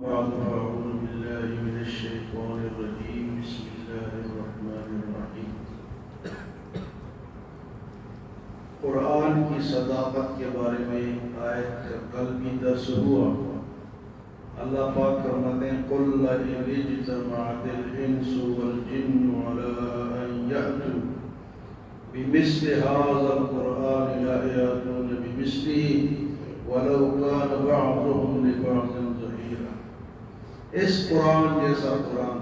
بعد فأعوذ بالله من الشيطان الرجيم بسم الله الرحمن الرحيم قرآن کی صداقت کے بارے میں آیت کا کل بھی درس ہوا۔ اللہ پاک فرماتے ہیں قُلْ لَئِنِ اجْتَمَعَتِ الْإِنسُ وَالْجِنُّ عَلَىٰ أَن يَأْتُوا بِمِثْلِ هَٰذَا الْقُرْآنِ لَا يَأْتُونَ بِمِثْلِهِ وَلَوْ كَانَ بَعْضُهُمْ لِبَعْضٍ ظَهِيرًا۔ اس قرآن جیسا قرآن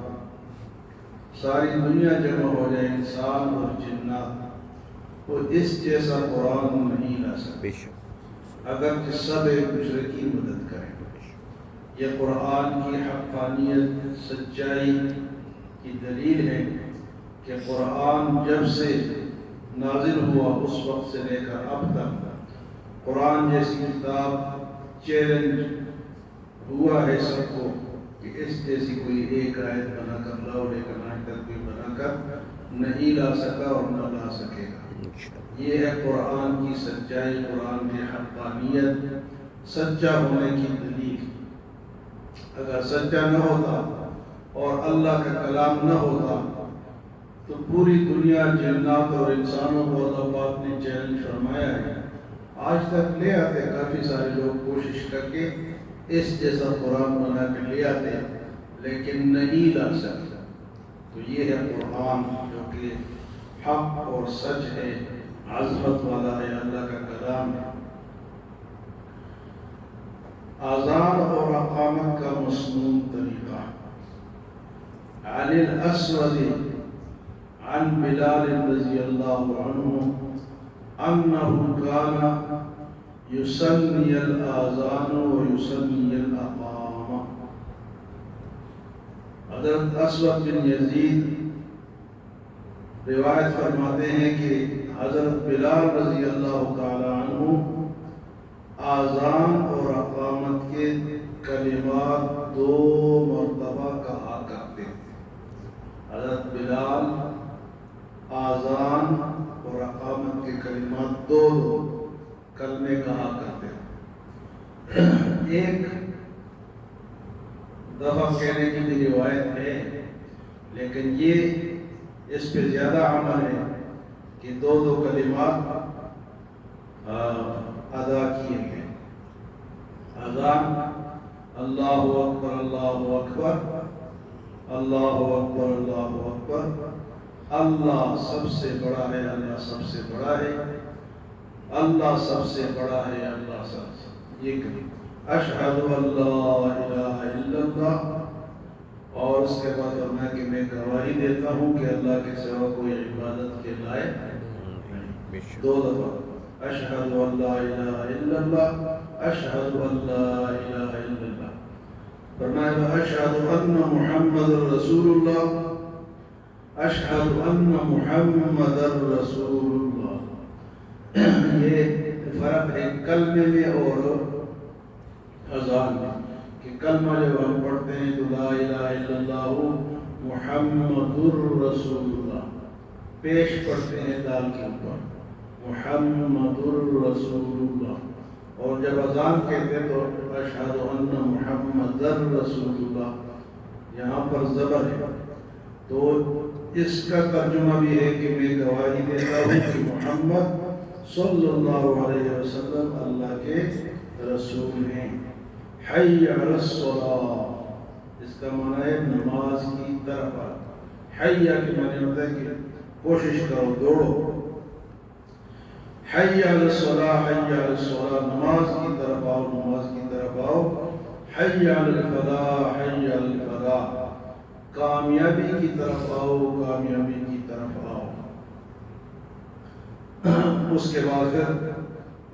ساری دنیا جمع ہو جائے، انسان اور جنات، وہ اس جیسا قرآن نہیں لا سکتے اگر کہ سب ایک دوسرے کی مدد کریں۔ یہ قرآن کی حقانیت، سچائی کی دلیل ہے کہ قرآن جب سے نازل ہوا اس وقت سے لے کر اب تک قرآن جیسی کتاب چیلنج ہوا ہے سب کو کہ اس جیسی کوئی ایک آیت بنا کر لاؤ، لیکن آج تک کوئی بنا کر نہیں لا سکا اور نہ لا سکے گا۔ یہ ہے قرآن کی سچائی، قرآن کی حقانیت، سچا ہونے کی دلیل۔ اگر سچا نہ ہوتا اور اللہ کا کلام نہ ہوتا تو پوری دنیا جنات اور انسانوں کو اللہ پاک نے چیلنج فرمایا ہے، آج تک لے آتے کافی سارے لوگ کوشش کر کے اس جیسا قرآن بنا کے لے آتے لیکن نہیں لا سکتا۔ تو یہ ہے قرآن جو کہ حق اور سچ ہے، عظمت والا ہے، اللہ کا کلام ہے۔ اذان اور اقامت کا مسنون طریقہ۔ عن الاسود عن بلال رضی اللہ عنہ انه كان يسمي الاذان ويسمي الاقامہ۔ حضرت اسود بن یزید روایت فرماتے ہیں کہ حضرت بلال رضی اللہ تعالی عنہ آذان اور اقامت کے کلمات 2 مرتبہ کہا کرتے ہیں۔ حضرت بلال آذان اور اقامت کے کلمات 2 کلمے کہا کرتے ہیں۔ ایک دفعہ کہنے کی بھی روایت ہے، لیکن یہ اس پہ زیادہ عمل ہے کہ 2 کلمات ادا کیے گئے۔ اذان اللہ اکبر اللہ اکبر، اللہ اکبر اللہ اکبر، اللہ سب سے بڑا ہے، اللہ سب سے بڑا ہے، اللہ سب سے بڑا ہے، اللہ سب سے، یہ کہ اشہد ان لا الہ الا اللہ، اور اس کے بعد فرمایا کہ میں گواہی دیتا ہوں کہ اللہ کے سوا کوئی عبادت کے لائق نہیں۔ 2 دفعہ اشہد ان لا الہ الا اللہ، اشہد ان لا الہ الا اللہ۔ فرمایا اشہد ان محمد رسول اللہ، اشہد ان محمد رسول اللہ۔ یہ فرق ہے کلمے میں اور اذان میں، کہ کلمہ جب ہم پڑھتے ہیں تو لا الہ الا اللہ محمد رسول اللہ، پیش پڑھتے ہیں دال کے اوپر محمد رسول اللہ، اور جب اذان کہتے ہیں تو اشہد ان محمد رسول اللہ، یہاں پر زبر ہے۔ تو اس کا ترجمہ بھی ہے کہ میں گواہی دیتا ہوں کہ محمد صلی اللہ علیہ وسلم اللہ کے رسول ہیں۔ حی علی الصلاۃ، اس کا معنی ہے نماز کی طرف آ۔ حی کے معنی ہوتا ہے کہ کوشش کرو، دوڑو۔ حی علی الصلاۃ، حی علی الصلاۃ، نماز کی طرف آؤ، نماز کی طرف آؤ۔ حی علی الفلاح، حی علی الفلاح، کامیابی کی طرف آؤ، کامیابی کی طرف آؤ۔ اس کے بعد پھر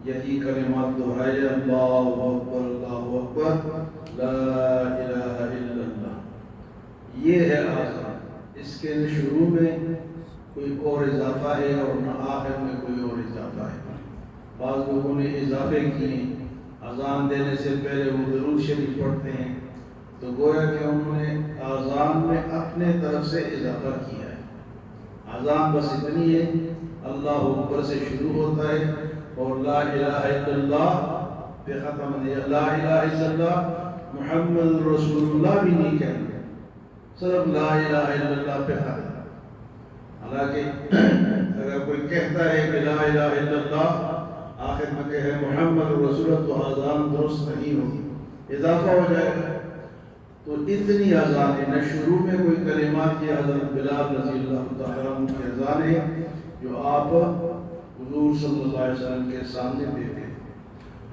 یہی کلمات دہرائے، اللہ اکبر اللہ اکبر لا الہ الا اللہ۔ یہ ہے آذان۔ اس کے شروع میں کوئی اور اضافہ ہے اور نہ آخر میں کوئی اور اضافہ ہے۔ بعض لوگوں نے اضافے کیے، اذان دینے سے پہلے وہ درود شریف پڑھتے ہیں، تو گویا کہ انہوں نے اذان میں اپنے طرف سے اضافہ کیا ہے۔ اذان بس اتنی ہے، اللہ اکبر سے شروع ہوتا ہے اور لا الہ الا اللہ پہ ختم ہے۔ لا الہ الا اللہ محمد رسول اللہ بھی نہیں کہنا، صرف لا الہ الا اللہ پہ کھڑا۔ حالانکہ اگر کوئی کہتا ہے کہ لا الہ الا اللہ آخر میں کہے محمد رسول اللہ، تو اذان درست نہیں ہوگی، اضافہ ہو جائے گا۔ تو اتنی اذان ہے، نہ شروع میں کوئی کلمات کی حضرت بلال رضی اللہ تعالیٰ عنہ کی اذان ہے جو آپ حضور صلی اللہ علیہ وسلم کے سامنے دیتے ہیں،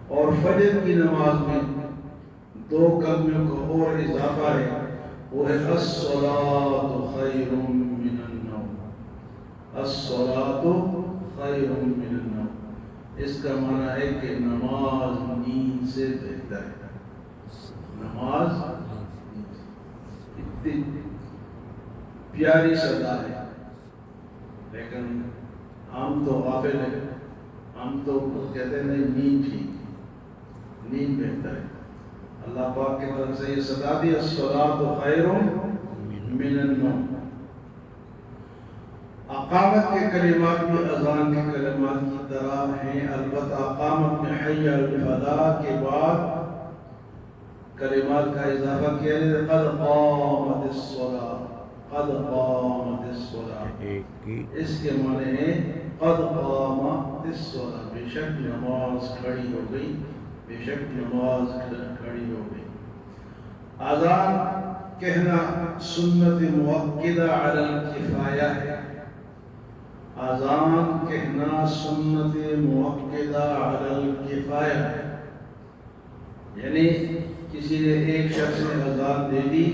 اور فجر کی نماز میں 2 کلموں کا اور اضافہ ہے، وہ ہے الصلاۃ خیر من النوم، الصلاۃ خیر من النوم۔ اس کا معنی ہے کہ نماز نیند سے بہتر ہے، نماز اتنی پیاری صدا ہے، لیکن ہم تو غافل ہیں، ہم تو کہتے ہیں نیند ٹھیک، نیند بہتر ہے۔ اللہ پاک کی طرف سے یہ صدا دی، الصلاۃ خیر من النوم۔ اقامت کے کلمات بھی اذان کے کلمات کی طرح ہیں، البتہ اقامت میں حی علی الفلاح کے بعد کلمات کا اضافہ کیا ہے، قد قامت الصلاۃ، قد قامت الصلاۃ۔ اس کے معنی ہے قد قامت الصلاۃ، بے شک نماز کھڑی ہو گئی، بے شک نماز کھڑی ہو گئی۔ اذان کہنا سنت مؤکدہ علی الکفایہ ہے، اذان کہنا سنت مؤکدہ علی الکفایہ ہے، یعنی کسی نے ایک شخص نے اذان دے دی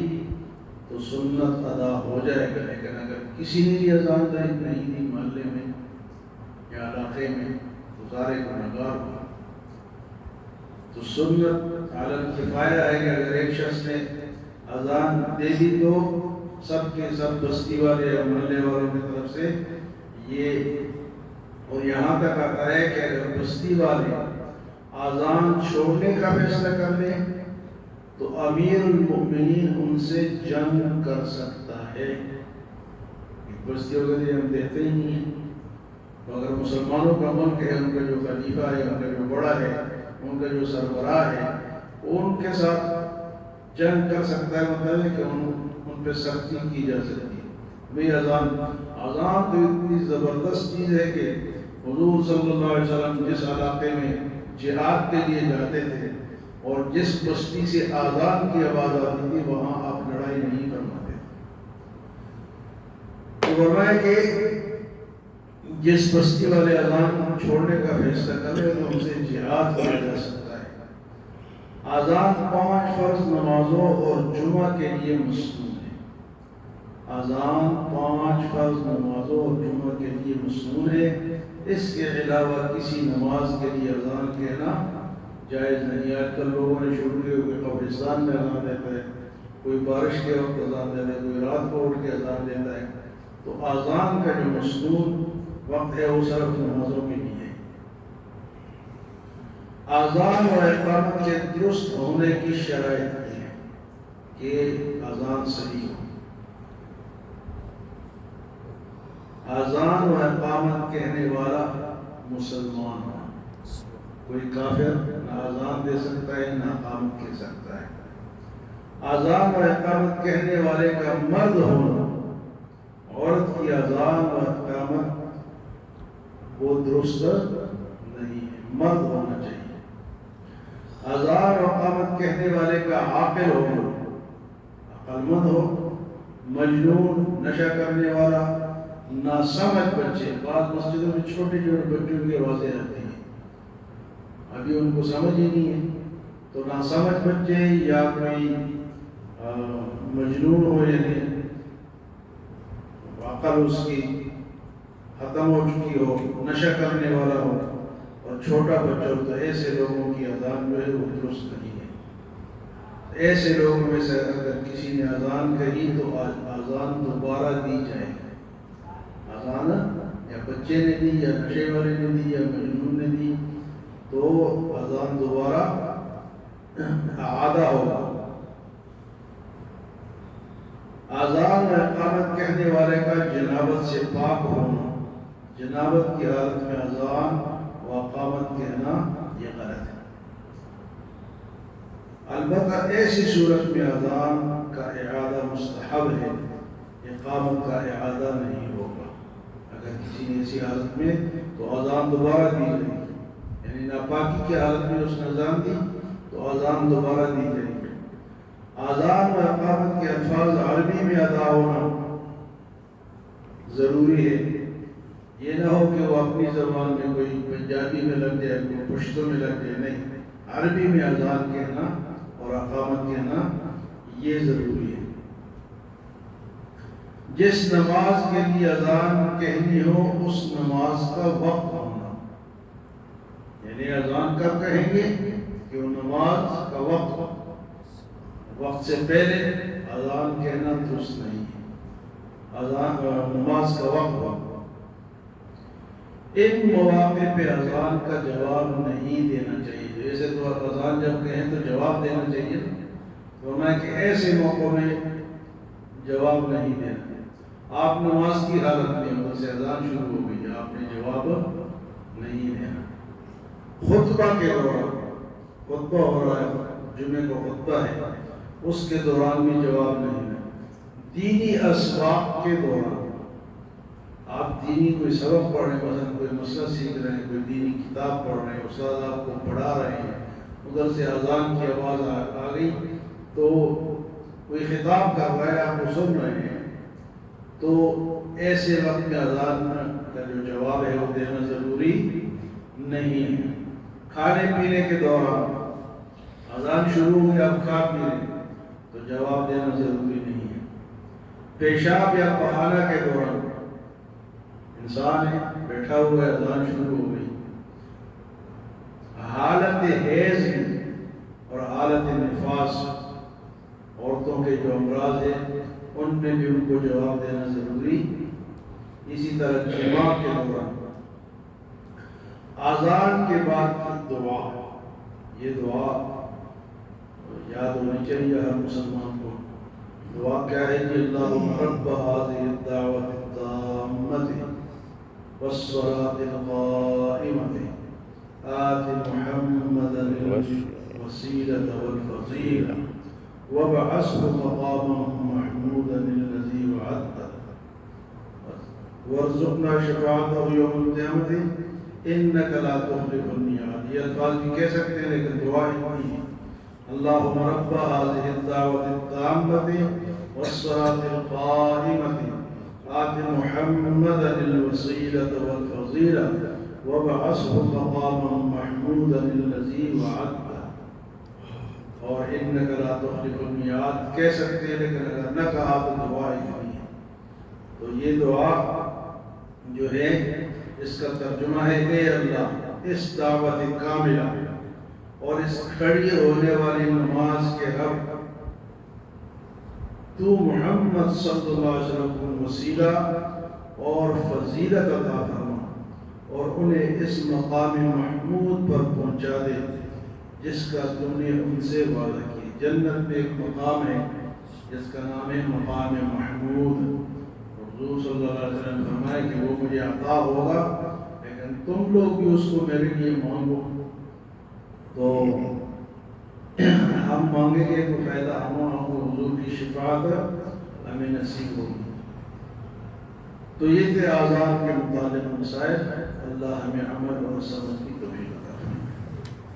تو سنت ادا ہو جائے گا، لیکن اگر کسی نے بھی اذان نہیں دی محلے میں یا علاقے میں تو سارے گنہگار ہو۔ تو سنت علی الکفایہ ہے کہ اگر ایک شخص نے اذان دے دی تو سب کے سب بستی والے یا محلے والوں کی طرف سے یہ، اور یہاں تک آتا ہے کہ اگر بستی والے اذان چھوڑنے کا فیصلہ کر لیں تو امیر المؤمنین ان سے جنگ کر سکتا ہے۔ بستیوں کے لیے ہم دیتے ہی نہیں ہیں، تو اگر مسلمانوں کا ملک ہے، ان کا جو خلیفہ ہے، ان کا جو بڑا ہے، ان کا جو سربراہ ہے، وہ ان کے ساتھ جنگ کر سکتا ہے، مطلب ہے کہ ان پہ سختی کی جا سکتی ہے۔ بھئی اذان تو اتنی زبردست چیز ہے کہ حضور صلی اللہ علیہ وسلم جس علاقے میں جہاد کے لیے جاتے تھے اور جس بستی سے اذان کی آواز آتی تھی وہاں آپ لڑائی نہیں فرماتے، تو فرمایا کہ جس بستی والے اذان چھوڑنے کا فیصلہ کرے تو ان سے جہاد کیا جا سکتا ہے۔ اذان 5 فرض نمازوں اور جمعہ کے لیے مسنون ہے، اذان 5 فرض نمازوں اور جمعہ کے لیے مسنون ہے، اس کے علاوہ کسی نماز کے لیے اذان کہنا جائز نہیں۔ آج کل لوگوں نے شروع کیا کہ قبرستان میں اذان دیتا ہے، کوئی بارش کے وقت اذان دیتا ہے، کوئی رات کو اٹھ کے اذان دیتا ہے، تو اذان کا جو مسنون وقت ہے وہ صرف نمازوں کے لیے ہے۔ اذان و اقامت کے درست ہونے کی شرائط ہے کہ اذان صحیح ہو۔ اذان و اقامت کہنے والا مسلمان ہو، کوئی کافر نہ اذان دے سکتا ہے نہ اقامت کہہ سکتا ہے۔ اذان و اقامت کہنے والے کا مرد ہونا، عورت کی اذان و اقامت وہ درست نہیں ہے، مرد ہونا چاہیے۔ اذان و اقامت کہنے والے کا عاقل ہونا، عقل مند ہو، مجنون، نشہ کرنے والا، ناسمجھ بچے۔ بعض مسجدوں میں چھوٹے چھوٹے بچوں کی آوازیں آتی ہیں، ابھی ان کو سمجھ ہی نہیں ہے، تو ناسمجھ بچے یا کوئی مجنون ہو، یعنی عقل اس کی ختم ہو چکی ہو، نشہ کرنے والا ہو اور چھوٹا بچہ ہو، تو ایسے لوگوں کی اذان جو ہے وہ درست نہیں ہے۔ ایسے لوگوں میں سے اگر کسی نے اذان کہی تو اذان دوبارہ دی جائے، اذان یا بچے نے دی یا نشے والے نے دی یا مجنون نے دی تو اذان دوبارہ اعادہ ہوگا۔ اذان و اقامت کہنے والے کا جنابت سے پاک ہونا، جنابت کی حالت میں اذان و اقامت کہنا یہ غلط ہے۔ البتہ ایسی صورت میں اذان کا اعادہ مستحب ہے، اقامت کا اعادہ نہیں ہوگا۔ اگر کسی نے ایسی حالت میں تو اذان دوبارہ دی جائے گی، یعنی ناپاکی کی حالت میں اس نے اذان دی تو اذان دوبارہ دی جائے گی۔ اذان و اقامت کے الفاظ عربی میں ادا ہونا ضروری ہے، یہ نہ ہو کہ وہ اپنی زبان میں کوئی پنجابی میں لگ جائے، کوئی پشتو میں لگ جائے، نہیں، عربی میں اذان کہنا اور اقامت کہنا یہ ضروری ہے۔ جس نماز کے لیے اذان کہنی ہو اس نماز کا وقت ہونا، یعنی اذان کب کہیں گے کہ وہ نماز کا وقت سے پہلے اذان کہنا درست نہیں ہے، اذان نماز کا وقت ہو۔ ان مواقع پہ اذان کا جواب نہیں دینا چاہیے، جیسے تو اذان جب کہیں تو جواب دینا چاہیے، فرمایا کہ ایسے موقعوں میں جواب نہیں دینا۔ آپ نماز کی حالت میں ادھر سے اذان شروع ہو گئی، آپ نے جواب نہیں دینا۔ خطبہ کے دوران، خطبہ ہو رہا ہے، جمعے کو خطبہ ہے، اس کے دوران بھی جواب نہیں دینا۔ دینی اسباق کے دوران، آپ دینی کوئی سبق پڑھ رہے ہیں، مثلا کوئی مسئلہ سیکھ رہے ہیں، کوئی دینی کتاب پڑھ رہے ہیں، استاد آپ کو پڑھا رہے ہیں، ادھر سے اذان کی آواز آ گئی تو کوئی خطاب کر رہا ہے، آپ کو سن رہے ہیں، تو ایسے وقت میں اذان کا جو جواب ہے وہ دینا ضروری نہیں ہے۔ کھانے پینے کے دوران اذان شروع ہوئی، آپ کھا پی رہے ہیں تو جواب دینا ضروری نہیں ہے۔ پیشاب یا پخانہ کے دوران، انسان ہے بیٹھا ہوا ہے، اذان شروع ہو گئی، حالت حیض میں اور حالت نفاس، عورتوں کے جو امراض ہیں ان میں بھی ان کو جواب دینا ضروری۔ اسی طرح جماع کے دوران اذان کے بعد کی دعا، یہ دعا یاد ہونی چاہیے ہر مسلمان کو۔ دعا کیا ہے کہ اللہم رب هذه الدعوة التامة والصلاة القائمة آت محمدا الوسيلة والفضيلة وابعثه مقاما محمودا الذي وعدته وارزقنا شفاعته يوم القيامة انك لا تخلف الميعاد۔ یہ الفاظ بھی کہہ سکتے ہیں لیکن دعا اتنی ہے، اللہم رب هذه الدعوة التامة والصلاة القائمة آت محمدا الوسيلة والفضيلة وابعثه مقاما محمودا الذي وعدته، اور انک لا تخلف الميعاد کہہ سکتے ہیں لیکن اگر نہ کہا تو دعا اتنی ہے۔ تو یہ دعا جو ہے اس کا ترجمہ ہے اے اللہ اس دعوت کاملہ اور اس کھڑی ہونے والی نماز کے رب، تو محمد صلی اللہ علیہ وسلم کو وسیلہ اور فضیلت عطا فرما اور انہیں اس مقام محمود پر پہنچا دے جس کا تم نے ان سے وعدہ کی۔ جنت میں ایک مقام ہے جس کا نام ہے مقام محمود۔ حضور صلی اللہ علیہ وسلم فرمائے کہ وہ مجھے عطا ہوگا لیکن تم لوگ بھی اس کو میرے لیے مانگو، تو ہم مانگیں گے تو فائدہ ہم حضور کی شفاعت ہمیں نصیب ہوگی۔ تو یہ تھے اذان کے متعلق مسائل، اللہ ہمیں عمل اور سمجھ کی توفیق